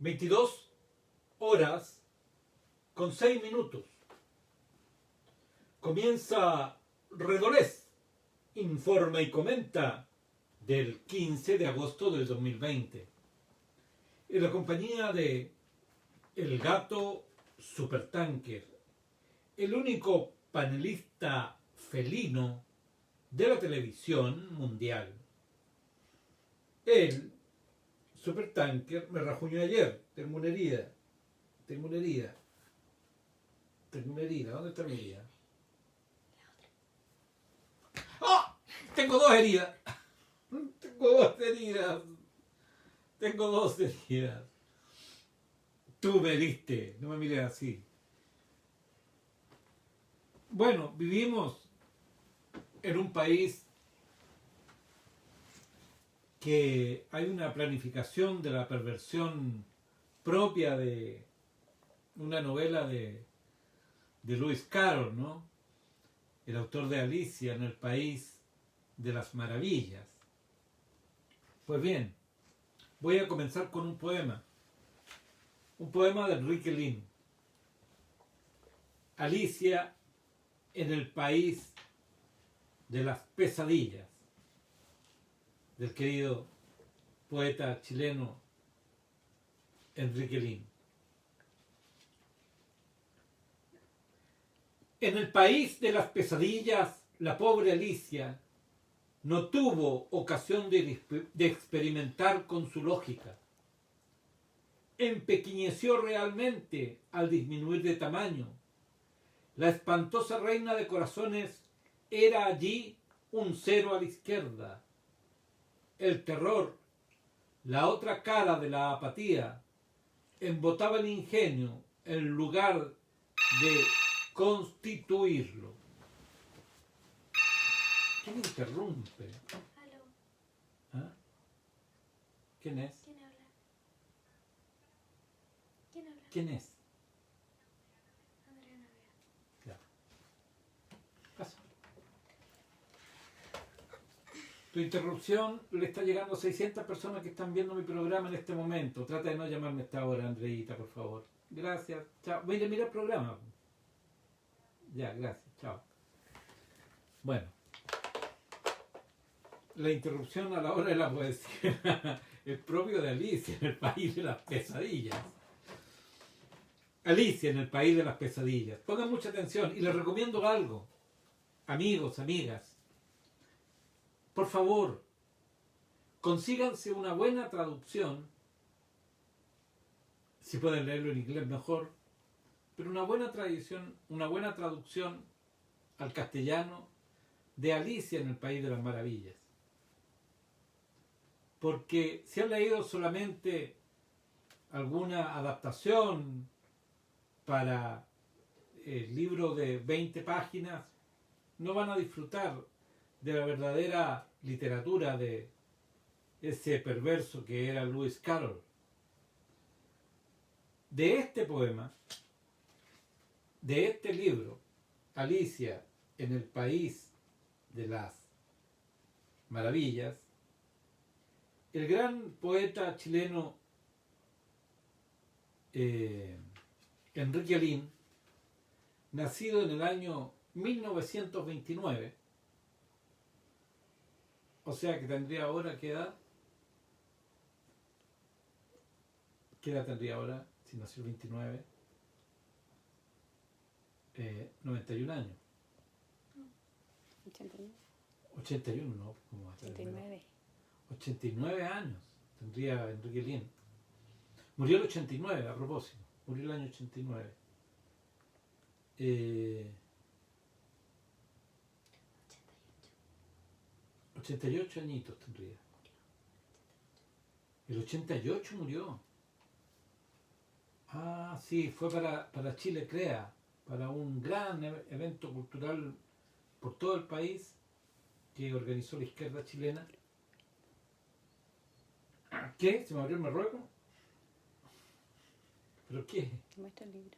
22:06. Comienza Redolés, informa y comenta del 15 de agosto del 2020. En la compañía de El Gato Supertanker, el único panelista felino de la televisión mundial. El Supertanker me rajuñó ayer. Tengo una herida. ¿Dónde está mi herida? ¡Ah! Tengo dos heridas. Tú me heriste, no me mires así. Bueno, vivimos en un país que hay una planificación de la perversión propia de una novela de Lewis Carroll, ¿no? El autor de Alicia en el País de las Maravillas. Pues bien, voy a comenzar con un poema de Enrique Lihn. Alicia en el País de las Pesadillas, del querido poeta chileno Enrique Lihn. En el país de las pesadillas, la pobre Alicia no tuvo ocasión de experimentar con su lógica. Empequeñeció realmente al disminuir de tamaño. La espantosa reina de corazones era allí un cero a la izquierda. El terror, la otra cara de la apatía, embotaba el ingenio en lugar de constituirlo. ¿Quién interrumpe? Aló. ¿Ah? ¿Quién es? ¿Quién habla? ¿Quién habla? ¿Quién es? Andrea Navea. Ya. Pasa. Tu interrupción le está llegando a 600 personas que están viendo mi programa en este momento. Trata de no llamarme a esta hora, Andreita, por favor. Gracias. Chao. Voy a ir a mirar el programa. Ya, gracias. Chao. Bueno. La interrupción a la hora de la poesía es propio de Alicia en el País de las Pesadillas. Alicia en el País de las Pesadillas. Pongan mucha atención y les recomiendo algo. Amigos, amigas. Por favor, consíganse una buena traducción. Si pueden leerlo en inglés mejor. Pero una buena traducción al castellano de Alicia en el País de las Maravillas. Porque si han leído solamente alguna adaptación para el libro de 20 páginas, no van a disfrutar de la verdadera literatura de ese perverso que era Lewis Carroll. De este poema, de este libro, Alicia en el País de las Maravillas, el gran poeta chileno Enrique Lihn, nacido en el año 1929, o sea que tendría ahora, ¿qué edad? ¿Qué edad tendría ahora si nació el 29? 91 años. 81. 81, ¿no? ¿Cómo va a ser? 89. 89 años tendría Enrique Lihn. Murió el 89, a propósito. Murió el año 89. 88 añitos tendría. El 88 murió. Ah, sí, fue para Chile Crea, para un gran evento cultural por todo el país que organizó la izquierda chilena. ¿Qué? ¿Se me abrió el Marruecos? ¿Pero qué? Te muestro el libro.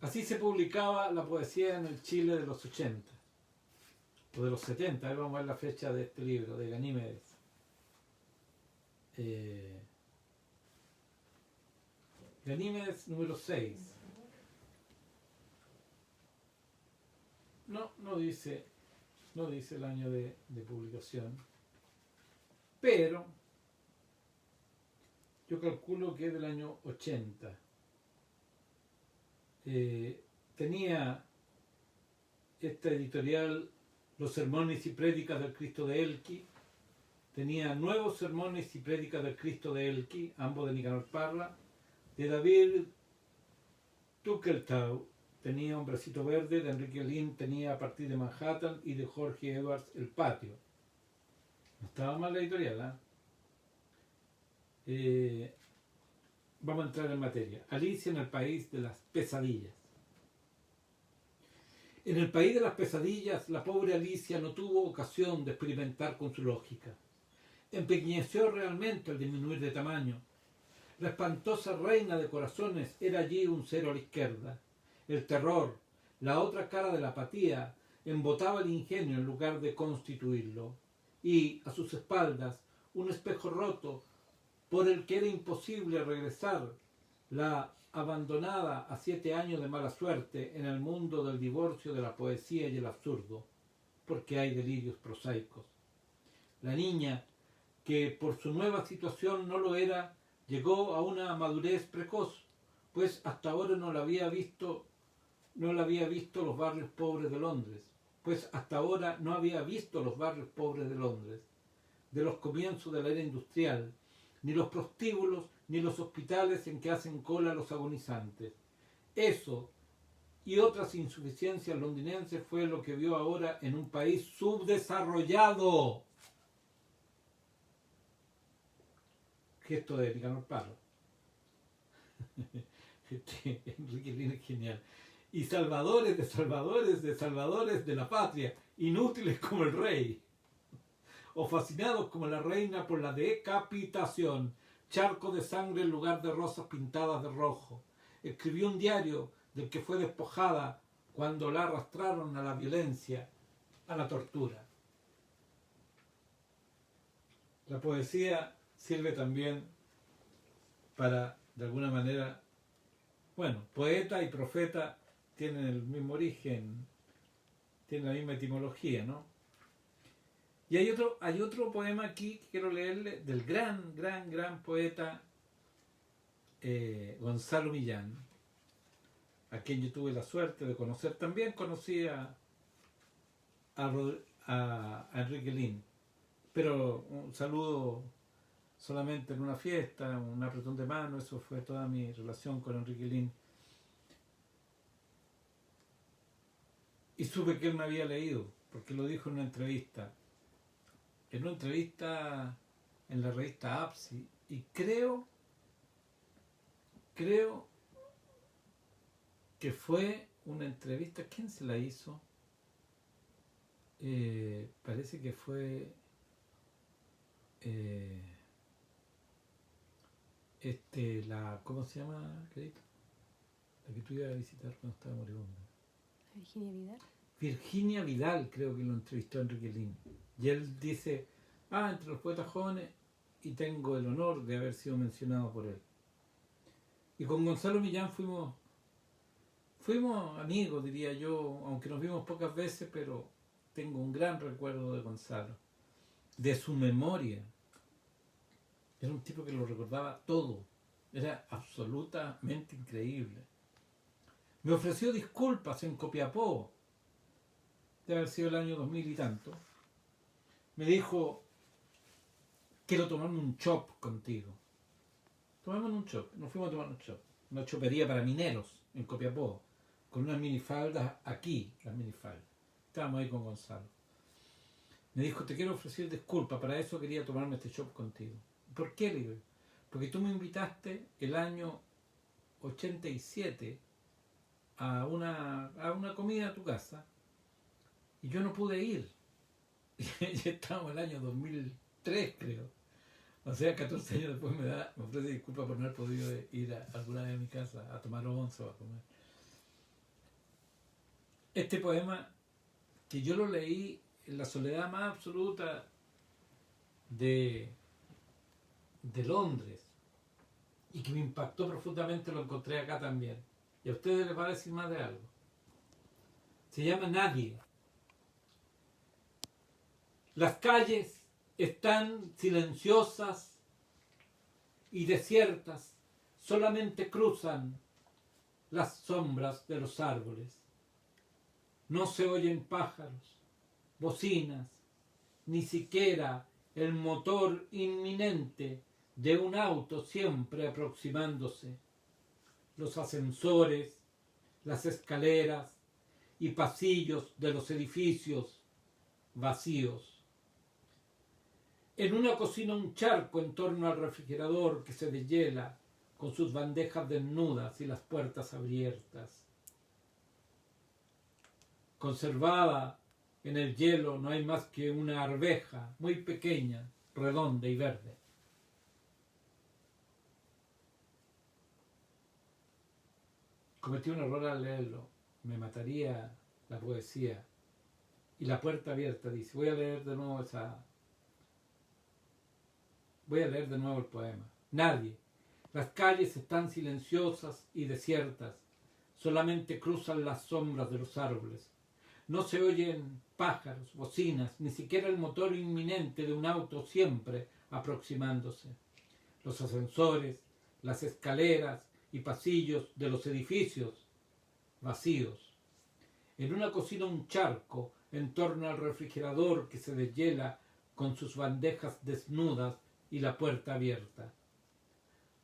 Así se publicaba la poesía en el Chile de los 80 o de los 70. Ahí vamos a ver la fecha de este libro de Ganímedes. Ganímedes número 6. No dice el año de publicación, pero yo calculo que es del año 80. Tenía esta editorial Los sermones y prédicas del Cristo de Elqui, tenía Nuevos sermones y prédicas del Cristo de Elqui, ambos de Nicanor Parra, de David Tuckeltau tenía Un bracito verde, de Enrique Lin tenía A partir de Manhattan y de Jorge Edwards El patio. No estaba mal la editorial, vamos a entrar en materia. Alicia en el país de las pesadillas. En el país de las pesadillas, la pobre Alicia no tuvo ocasión de experimentar con su lógica. Empequeñeció realmente al disminuir de tamaño. La espantosa reina de corazones era allí un cero a la izquierda. El terror, la otra cara de la apatía, embotaba el ingenio en lugar de constituirlo. Y, a sus espaldas, un espejo roto por el que era imposible regresar, la abandonada a 7 años de mala suerte en el mundo del divorcio, de la poesía y el absurdo, porque hay delirios prosaicos. La niña, que por su nueva situación no lo era, llegó a una madurez precoz, pues hasta ahora no la había visto los barrios pobres de Londres, de los comienzos de la era industrial, ni los prostíbulos, ni los hospitales en que hacen cola los agonizantes. Eso y otras insuficiencias londinenses fue lo que vio ahora en un país subdesarrollado. Gesto de Nicanor Parra. Enrique Lin es genial. Y salvadores de la patria, inútiles como el rey, o fascinados como la reina por la decapitación, charco de sangre en lugar de rosas pintadas de rojo. Escribió un diario del que fue despojada cuando la arrastraron a la violencia, a la tortura. La poesía sirve también para, de alguna manera, poeta y profeta tienen el mismo origen, tienen la misma etimología, ¿no? Y hay otro poema aquí que quiero leerle del gran poeta Gonzalo Millán, a quien yo tuve la suerte de conocer. También conocí a Enrique Lin, pero un saludo solamente en una fiesta, un apretón de mano, eso fue toda mi relación con Enrique Lin. Y supe que él me había leído, porque lo dijo en una entrevista en la revista APSI, y creo que fue una entrevista. ¿Quién se la hizo? Parece que fue ¿cómo se llama, querido? La que tú ibas a visitar cuando estaba moribunda. Virginia Vidal. Virginia Vidal, creo que lo entrevistó Enrique Lin. Y él dice, entre los poetas jóvenes, y tengo el honor de haber sido mencionado por él. Y con Gonzalo Millán fuimos amigos, diría yo, aunque nos vimos pocas veces, pero tengo un gran recuerdo de Gonzalo, de su memoria. Era un tipo que lo recordaba todo, era absolutamente increíble. Me ofreció disculpas en Copiapó, de haber sido el año 2000 y tanto. Me dijo, quiero tomarme un chop contigo. Tomamos un chop, nos fuimos a tomar un chop, una chopería para mineros en Copiapó, con unas minifaldas aquí, las minifaldas. Estábamos ahí con Gonzalo. Me dijo, te quiero ofrecer disculpas, para eso quería tomarme este chop contigo. ¿Por qué? Le digo, porque tú me invitaste el año 87 a una comida a tu casa y yo no pude ir. Ya estábamos en el año 2003, creo. O sea, 14 años después me ofrece disculpas por no haber podido ir a alguna vez a mi casa a tomar once o a comer. Este poema, que yo lo leí en la soledad más absoluta de de Londres y que me impactó profundamente, lo encontré acá también. Y a ustedes les va a decir más de algo. Se llama Nadie. Las calles están silenciosas y desiertas, solamente cruzan las sombras de los árboles. No se oyen pájaros, bocinas, ni siquiera el motor inminente de un auto siempre aproximándose. Los ascensores, las escaleras y pasillos de los edificios vacíos. En una cocina un charco en torno al refrigerador que se deshiela con sus bandejas desnudas y las puertas abiertas. Conservada en el hielo no hay más que una arveja muy pequeña, redonda y verde. Cometí un error al leerlo. Me mataría la poesía. Y la puerta abierta dice, voy a leer de nuevo el poema. Nadie. Las calles están silenciosas y desiertas. Solamente cruzan las sombras de los árboles. No se oyen pájaros, bocinas, ni siquiera el motor inminente de un auto siempre aproximándose. Los ascensores, las escaleras y pasillos de los edificios vacíos. En una cocina un charco en torno al refrigerador que se deshiela con sus bandejas desnudas y la puerta abierta.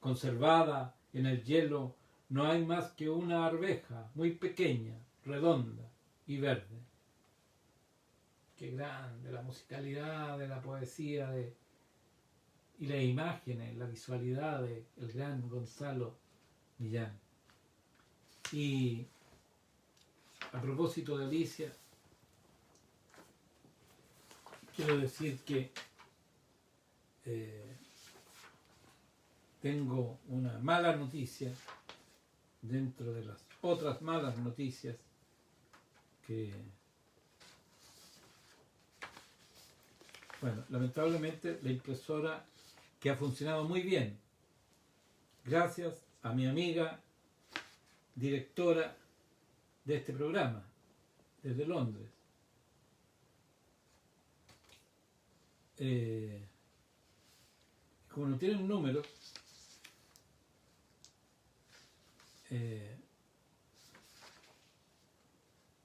Conservada en el hielo no hay más que una arveja muy pequeña, redonda y verde. Qué grande la musicalidad de la poesía y las imágenes, la visualidad del gran Gonzalo Millán. Y a propósito de Alicia, quiero decir que tengo una mala noticia dentro de las otras malas noticias que, bueno, lamentablemente la impresora, que ha funcionado muy bien, gracias a mi amiga directora de este programa, desde Londres, como no tienen números,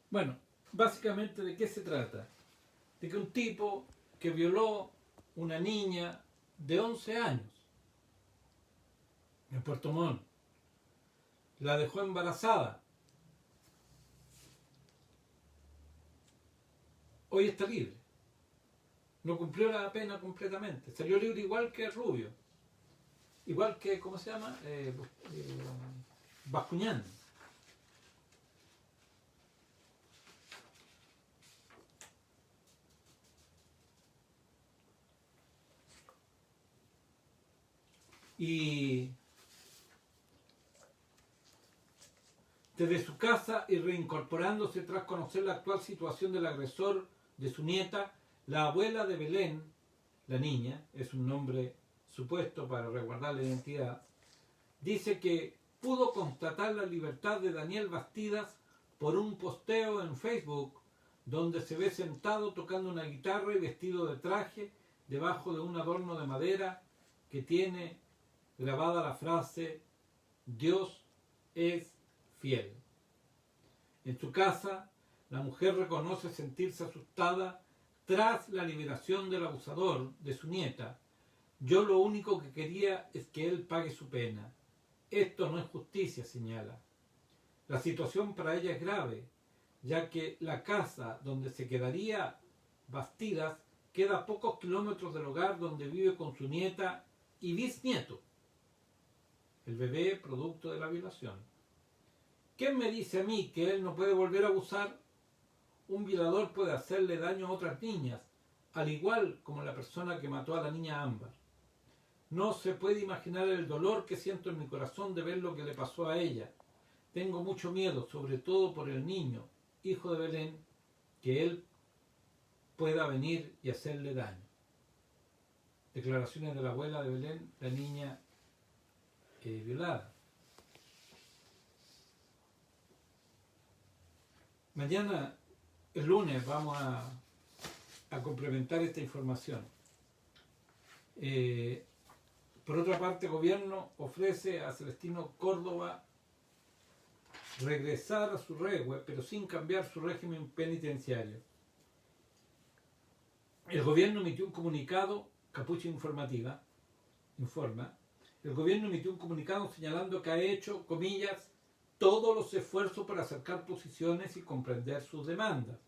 bueno, básicamente ¿de qué se trata? De que un tipo que violó una niña de 11 años en Puerto Montt, la dejó embarazada, hoy está libre. No cumplió la pena completamente. Salió libre igual que Rubio. Igual que, ¿cómo se llama? Bascuñán. Y desde su casa y reincorporándose tras conocer la actual situación del agresor de su nieta, la abuela de Belén, la niña, es un nombre supuesto para resguardar la identidad, dice que pudo constatar la libertad de Daniel Bastidas por un posteo en Facebook donde se ve sentado tocando una guitarra y vestido de traje debajo de un adorno de madera que tiene grabada la frase Dios es fiel. En su casa, la mujer reconoce sentirse asustada tras la liberación del abusador de su nieta. Yo lo único que quería es que él pague su pena. Esto no es justicia, señala. La situación para ella es grave, ya que la casa donde se quedaría Bastidas queda a pocos kilómetros del hogar donde vive con su nieta y bisnieto, el bebé producto de la violación. ¿Quién me dice a mí que él no puede volver a abusar? Un violador puede hacerle daño a otras niñas, al igual como la persona que mató a la niña Ámbar. No se puede imaginar el dolor que siento en mi corazón de ver lo que le pasó a ella. Tengo mucho miedo, sobre todo por el niño, hijo de Belén, que él pueda venir y hacerle daño. declaraciones de la abuela de Belén, la niña violada. Mañana, el lunes, vamos a complementar esta información. Por otra parte, el gobierno ofrece a Celestino Córdoba regresar a su Rehue, pero sin cambiar su régimen penitenciario. El gobierno emitió un comunicado, Capucha Informativa, informa, el gobierno emitió un comunicado señalando que ha hecho, comillas, todos los esfuerzos para acercar posiciones y comprender sus demandas.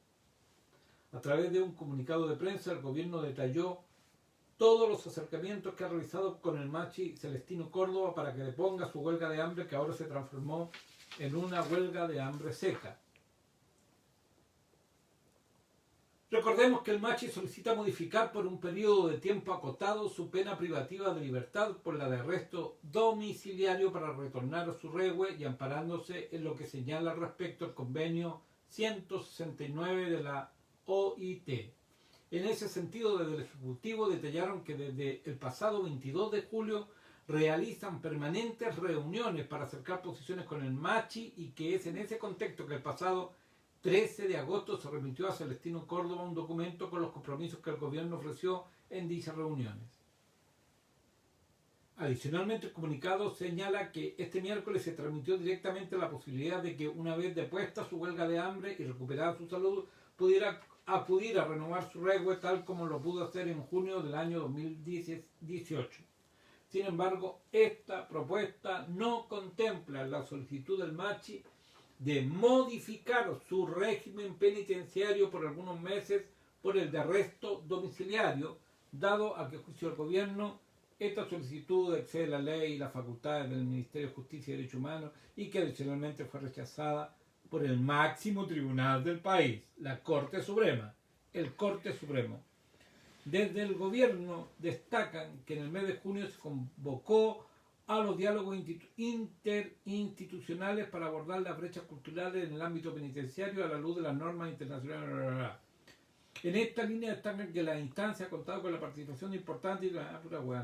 A través de un comunicado de prensa, el gobierno detalló todos los acercamientos que ha realizado con el machi Celestino Córdoba para que deponga su huelga de hambre, que ahora se transformó en una huelga de hambre seca. Recordemos que el machi solicita modificar por un periodo de tiempo acotado su pena privativa de libertad por la de arresto domiciliario para retornar a su Rehue y amparándose en lo que señala al respecto el convenio 169 de la OIT. En ese sentido, desde el Ejecutivo detallaron que desde el pasado 22 de julio realizan permanentes reuniones para acercar posiciones con el machi y que es en ese contexto que el pasado 13 de agosto se remitió a Celestino Córdoba un documento con los compromisos que el gobierno ofreció en dichas reuniones. Adicionalmente, el comunicado señala que este miércoles se transmitió directamente la posibilidad de que una vez depuesta su huelga de hambre y recuperada su salud, pudiera acudir a renovar su Rehue tal como lo pudo hacer en junio del año 2018. Sin embargo, esta propuesta no contempla la solicitud del machi de modificar su régimen penitenciario por algunos meses por el de arresto domiciliario, dado a que, a juicio del gobierno, esta solicitud excede la ley y las facultades del Ministerio de Justicia y Derechos Humanos y que adicionalmente fue rechazada por el máximo tribunal del país, la Corte Suprema, el Corte Supremo. Desde el gobierno destacan que en el mes de junio se convocó a los diálogos interinstitucionales para abordar las brechas culturales en el ámbito penitenciario a la luz de las normas internacionales. En esta línea destacan que la instancia ha contado con la participación importante y la pura hueá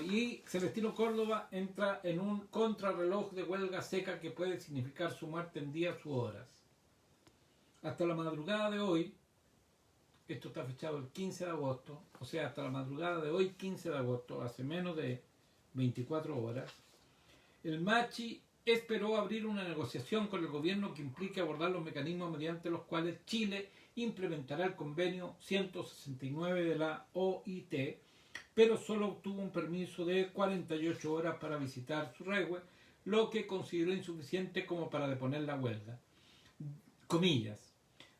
y Celestino Córdoba entra en un contrarreloj de huelga seca que puede significar su muerte en días u horas. Hasta la madrugada de hoy, esto está fechado el 15 de agosto, o sea, hasta la madrugada de hoy, 15 de agosto, hace menos de 24 horas, el machi esperó abrir una negociación con el gobierno que implique abordar los mecanismos mediante los cuales Chile implementará el convenio 169 de la OIT, pero solo obtuvo un permiso de 48 horas para visitar su Rehue, lo que consideró insuficiente como para deponer la huelga. Comillas.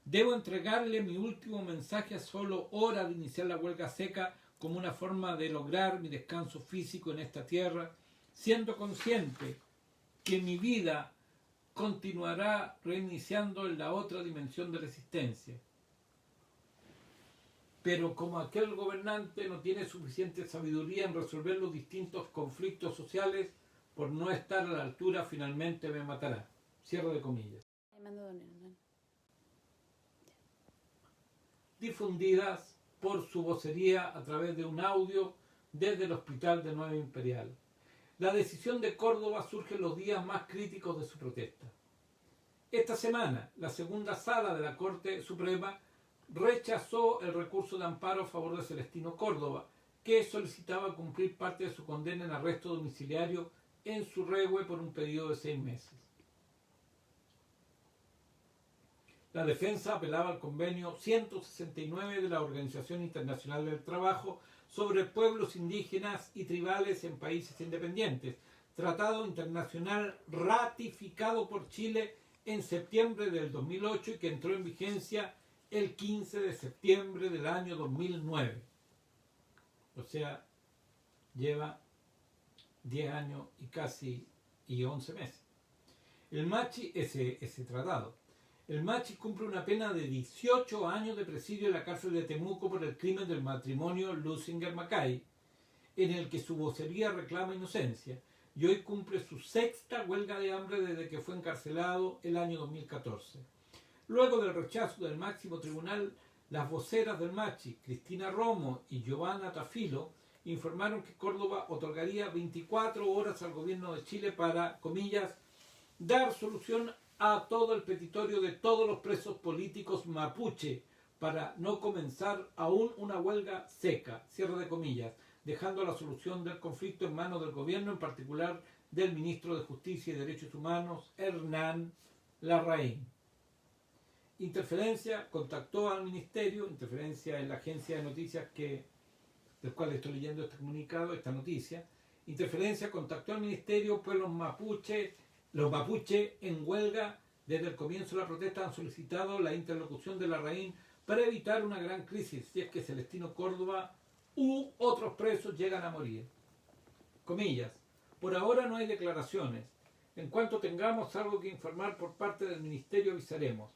Debo entregarle mi último mensaje a solo hora de iniciar la huelga seca como una forma de lograr mi descanso físico en esta tierra, siendo consciente que mi vida continuará reiniciando en la otra dimensión de la existencia. Pero como aquel gobernante no tiene suficiente sabiduría en resolver los distintos conflictos sociales, por no estar a la altura, finalmente me matará. Cierre de comillas. Difundidas por su vocería a través de un audio desde el Hospital de Nueva Imperial. La decisión de Córdoba surge en los días más críticos de su protesta. Esta semana, la segunda sala de la Corte Suprema rechazó el recurso de amparo a favor de Celestino Córdoba, que solicitaba cumplir parte de su condena en arresto domiciliario en su Rehue por un periodo de 6 meses. La defensa apelaba al convenio 169 de la Organización Internacional del Trabajo sobre pueblos indígenas y tribales en países independientes, tratado internacional ratificado por Chile en septiembre del 2008 y que entró en vigencia el 15 de septiembre del año 2009. O sea, lleva 10 años y casi 11 meses. El machi, ese tratado. El machi cumple una pena de 18 años de presidio en la cárcel de Temuco por el crimen del matrimonio Lusinger-Mackay, en el que su vocería reclama inocencia, y hoy cumple su 6ª huelga de hambre desde que fue encarcelado el año 2014. Luego del rechazo del máximo tribunal, Las voceras del Machi, Cristina Romo y Giovanna Tafilo, informaron que Córdoba otorgaría 24 horas al gobierno de Chile para, comillas, dar solución a todo el petitorio de todos los presos políticos mapuche para no comenzar aún una huelga seca, cierre de comillas, dejando la solución del conflicto en manos del gobierno, en particular del ministro de Justicia y Derechos Humanos, Hernán Larraín. Interferencia contactó al ministerio, Interferencia en la agencia de noticias del cual estoy leyendo este comunicado, esta noticia. Interferencia contactó al ministerio, pues los mapuche en huelga desde el comienzo de la protesta han solicitado la interlocución de Larraín para evitar una gran crisis si es que Celestino Córdoba u otros presos llegan a morir. Comillas, por ahora no hay declaraciones. En cuanto tengamos algo que informar por parte del ministerio avisaremos.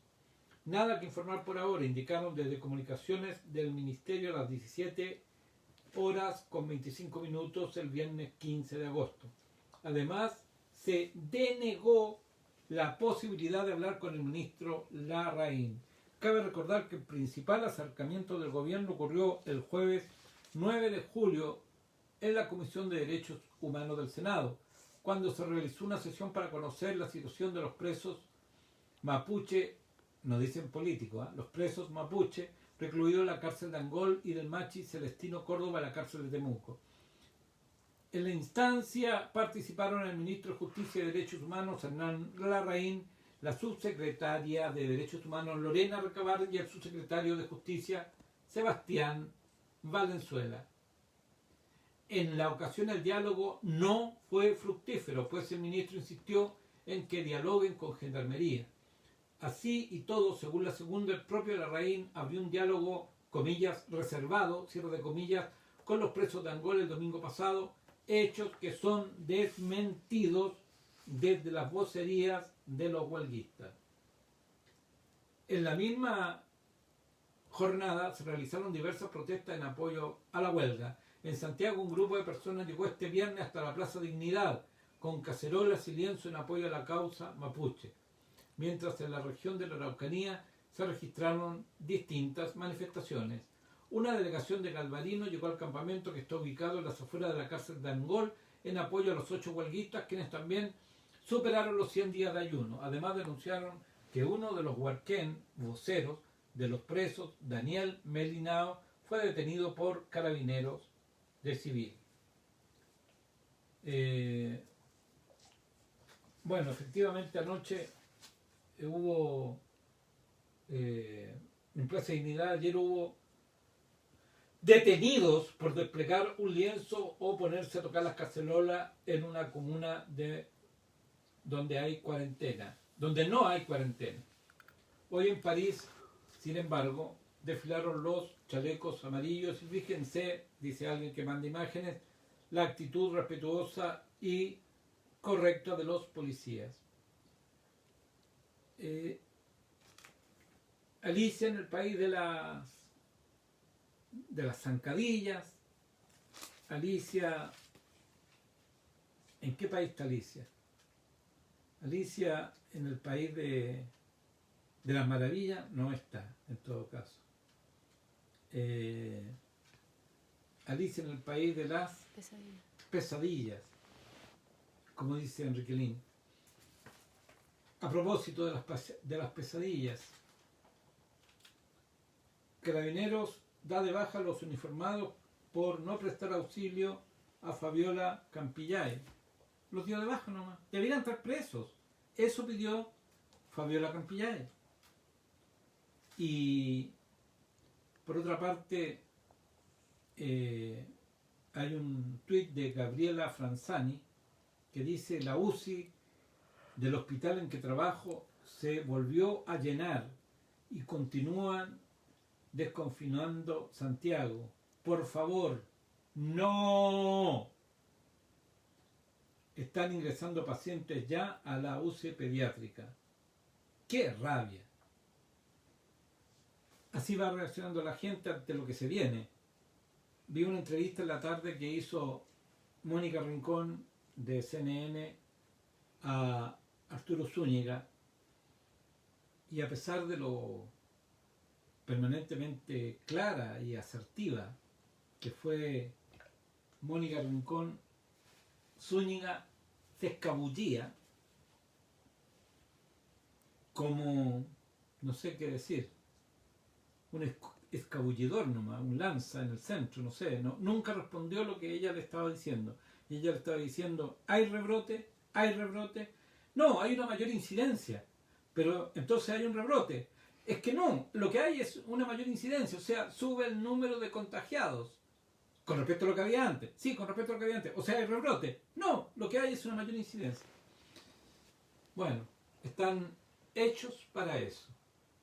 Nada que informar por ahora, indicaron desde comunicaciones del ministerio a las 17 horas con 25 minutos el viernes 15 de agosto. Además, se denegó la posibilidad de hablar con el ministro Larraín. Cabe recordar que el principal acercamiento del gobierno ocurrió el jueves 9 de julio en la Comisión de Derechos Humanos del Senado, cuando se realizó una sesión para conocer la situación de los presos mapuche, no dicen políticos, los presos mapuche recluidos en la cárcel de Angol y del Machi Celestino Córdoba en la cárcel de Temuco. En la instancia participaron el ministro de Justicia y Derechos Humanos, Hernán Larraín, la subsecretaria de Derechos Humanos, Lorena Recabar, y el subsecretario de Justicia, Sebastián Valenzuela. En la ocasión el diálogo no fue fructífero, pues el ministro insistió en que dialoguen con Gendarmería. Así y todo, según la segunda, el propio Larraín abrió un diálogo, comillas, reservado, cierre de comillas, con los presos de Angola el domingo pasado, hechos que son desmentidos desde las vocerías de los huelguistas. En la misma jornada se realizaron diversas protestas en apoyo a la huelga. En Santiago un grupo de personas llegó este viernes hasta la Plaza Dignidad, con cacerolas y lienzo en apoyo a la causa mapuche, mientras en la región de la Araucanía se registraron distintas manifestaciones. Una delegación de Galvarino llegó al campamento que está ubicado en las afueras de la cárcel de Angol en apoyo a los 8 huelguistas, quienes también superaron los 100 días de ayuno. Además denunciaron que uno de los huarquén, voceros de los presos, Daniel Melinao, fue detenido por carabineros de civil. Bueno, efectivamente anoche hubo en Plaza Dignidad, ayer hubo detenidos por desplegar un lienzo o ponerse a tocar las cacerolas en una comuna donde hay cuarentena, donde no hay cuarentena. Hoy en París, sin embargo, desfilaron los chalecos amarillos y fíjense, dice alguien que manda imágenes, la actitud respetuosa y correcta de los policías. Alicia en el país de las zancadillas. Alicia, ¿en qué país está Alicia? Alicia en el país de las maravillas no está, en todo caso. Alicia en el país de las pesadillas, como dice Enrique Lin. A propósito de las pesadillas, Carabineros da de baja a los uniformados por no prestar auxilio a Fabiola Campillay. Los dio de baja nomás. Deberían estar presos. Eso pidió Fabiola Campillay. Y por otra parte, hay un tuit de Gabriela Franzani que dice: la UCI del hospital en que trabajo se volvió a llenar y continúan desconfinando Santiago. Por favor, no. Están ingresando pacientes ya a la UCI pediátrica. ¡Qué rabia! Así va reaccionando la gente ante lo que se viene. Vi una entrevista en la tarde que hizo Mónica Rincón de CNN a Arturo Zúñiga, y a pesar de lo permanentemente clara y asertiva, que fue Mónica Rincón, Zúñiga se escabullía como, no sé qué decir, un escabullidor nomás, un lanza en el centro, no sé, nunca respondió lo que ella le estaba diciendo. Y ella le estaba diciendo, hay rebrote, no, hay una mayor incidencia, pero entonces hay un rebrote. Es que no, lo que hay es una mayor incidencia, o sea, sube el número de contagiados. Con respecto a lo que había antes. Sí, con respecto a lo que había antes. O sea, hay rebrote. No, lo que hay es una mayor incidencia. Bueno, están hechos para eso.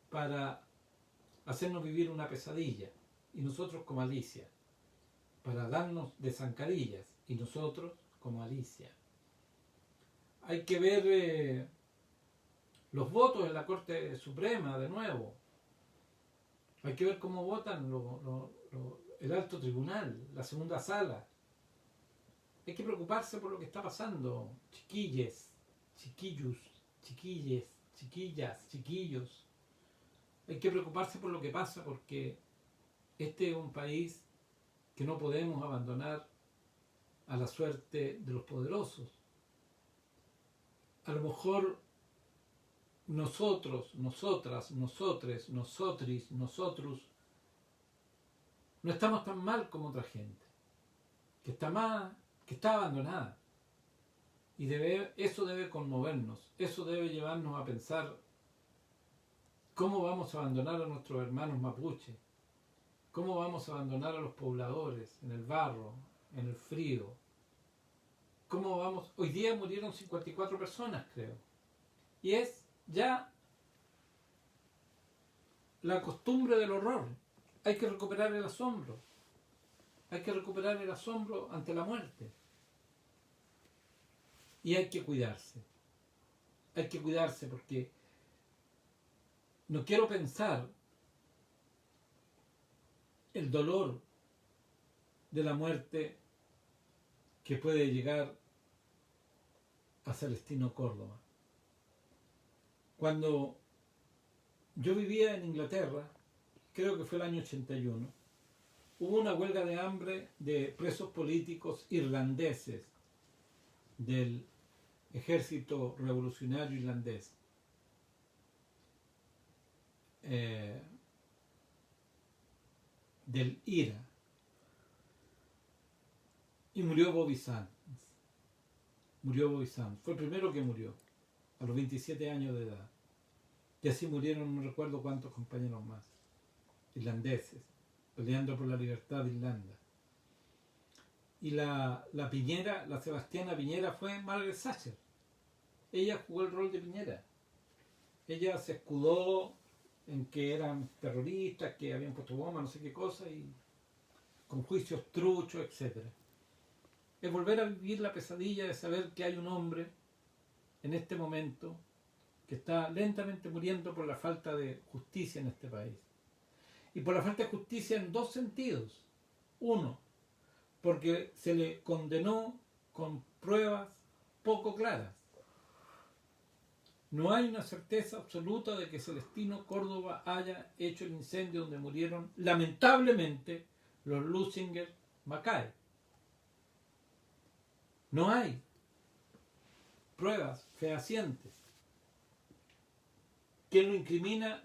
Para hacernos vivir una pesadilla. Y nosotros como Alicia. Para darnos de zancadillas. Y nosotros como Alicia. Hay que ver los votos en la Corte Suprema de nuevo. Hay que ver cómo votan el alto tribunal, la segunda sala. Hay que preocuparse por lo que está pasando, chiquilles, chiquillos, chiquilles, chiquillas, chiquillos. Hay que preocuparse por lo que pasa porque este es un país que no podemos abandonar a la suerte de los poderosos. A lo mejor nosotros, nosotras, nosotres, nosotris, nosotros no estamos tan mal como otra gente, que está abandonada. Y eso debe conmovernos, eso debe llevarnos a pensar cómo vamos a abandonar a nuestros hermanos mapuche, cómo vamos a abandonar a los pobladores en el barro, en el frío. ¿Cómo vamos? Hoy día murieron 54 personas, creo. Y es ya la costumbre del horror. Hay que recuperar el asombro. Hay que recuperar el asombro ante la muerte. Y hay que cuidarse. Hay que cuidarse porque no quiero pensar el dolor de la muerte que puede llegar a Celestino Córdoba. Cuando yo vivía en Inglaterra, creo que fue el año 81, hubo una huelga de hambre de presos políticos irlandeses del ejército revolucionario irlandés. Del IRA. Y murió Bobby Sands. Fue el primero que murió, a los 27 años de edad. Y así murieron, no recuerdo cuántos compañeros más, irlandeses, peleando por la libertad de Irlanda. Y la Piñera, la Sebastiana Piñera, fue Margaret Thatcher. Ella jugó el rol de Piñera. Ella se escudó en que eran terroristas, que habían puesto bombas, no sé qué cosa, y con juicios truchos, etc. Es volver a vivir la pesadilla de saber que hay un hombre en este momento que está lentamente muriendo por la falta de justicia en este país. Y por la falta de justicia en dos sentidos. Uno, porque se le condenó con pruebas poco claras. No hay una certeza absoluta de que Celestino Córdoba haya hecho el incendio donde murieron, lamentablemente, los Lusinger Mackay. No hay pruebas fehacientes. ¿Quién lo incrimina?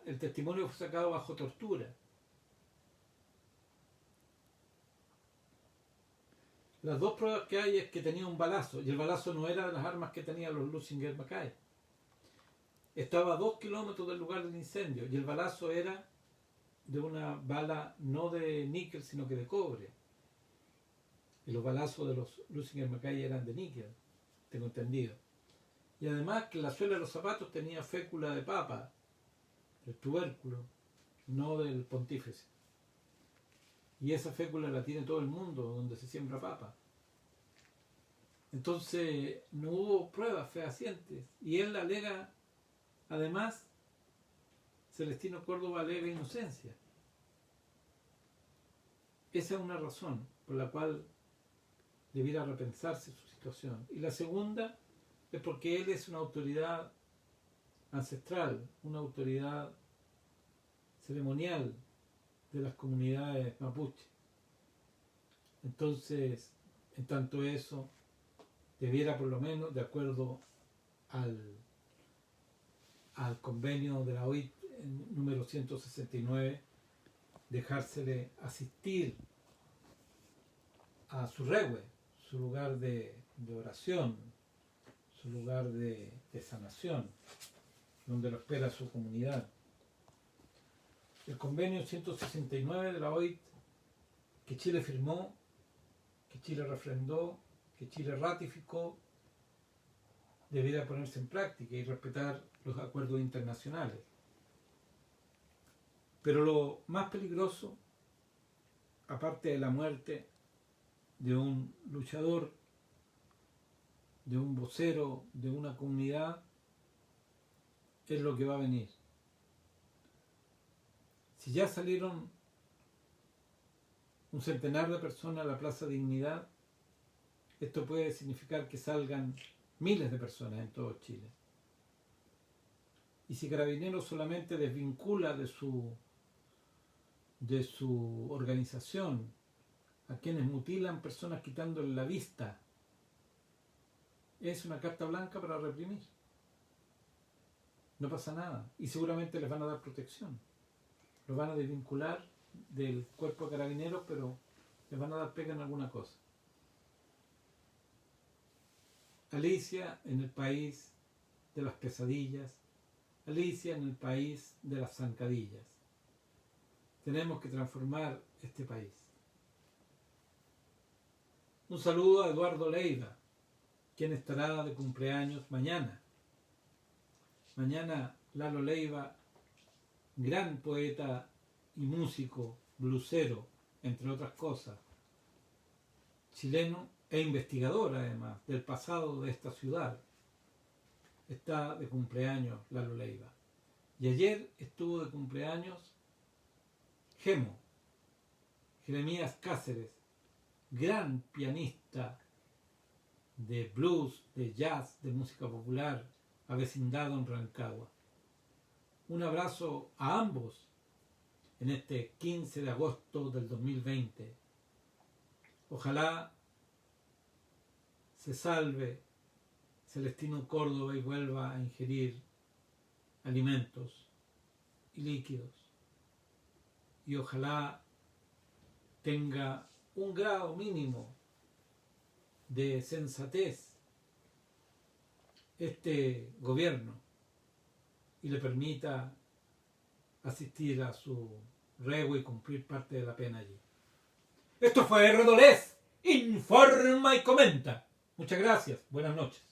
El testimonio fue sacado bajo tortura. Las dos pruebas que hay es que tenía un balazo, y el balazo no era de las armas que tenían los Lusinger Mackay. Estaba a 2 kilómetros del lugar del incendio, y el balazo era de una bala no de níquel, sino que de cobre. Y los balazos de los Lusinger Mackay eran de níquel, tengo entendido. Y además que la suela de los zapatos tenía fécula de papa, el tubérculo, no del pontífice. Y esa fécula la tiene todo el mundo, donde se siembra papa. Entonces no hubo pruebas fehacientes. Y él alega, además, Celestino Córdoba alega inocencia. Esa es una razón por la cual debiera repensarse su situación. Y la segunda es porque él es una autoridad ancestral, una autoridad ceremonial de las comunidades mapuche. Entonces, en tanto eso, debiera por lo menos, de acuerdo al convenio de la OIT número 169, dejársele asistir a su regue, su lugar de oración, su lugar de sanación, donde lo espera su comunidad. El convenio 169 de la OIT, que Chile firmó, que Chile refrendó, que Chile ratificó, debiera ponerse en práctica y respetar los acuerdos internacionales. Pero lo más peligroso, aparte de la muerte de un luchador, de un vocero, de una comunidad, es lo que va a venir. Si ya salieron un centenar de personas a la Plaza Dignidad, esto puede significar que salgan miles de personas en todo Chile. Y si Carabineros solamente desvincula de su organización a quienes mutilan personas quitándole la vista, es una carta blanca para reprimir. No pasa nada. Y seguramente les van a dar protección. Los van a desvincular del cuerpo de Carabineros, pero les van a dar pega en alguna cosa. Alicia en el país de las pesadillas, Alicia en el país de las zancadillas. Tenemos que transformar este país. Un saludo a Eduardo Leiva, quien estará de cumpleaños mañana. Mañana Lalo Leiva, gran poeta y músico, blusero, entre otras cosas, chileno e investigador además del pasado de esta ciudad. Está de cumpleaños Lalo Leiva. Y ayer estuvo de cumpleaños Gemo, Jeremías Cáceres, gran pianista de blues, de jazz, de música popular, avecindado en Rancagua. Un abrazo a ambos en este 15 de agosto del 2020. Ojalá se salve Celestino Córdoba y vuelva a ingerir alimentos y líquidos. Y ojalá tenga un grado mínimo de sensatez este gobierno y le permita asistir a su rego y cumplir parte de la pena allí. Esto fue Redolés, informa y comenta. Muchas gracias, buenas noches.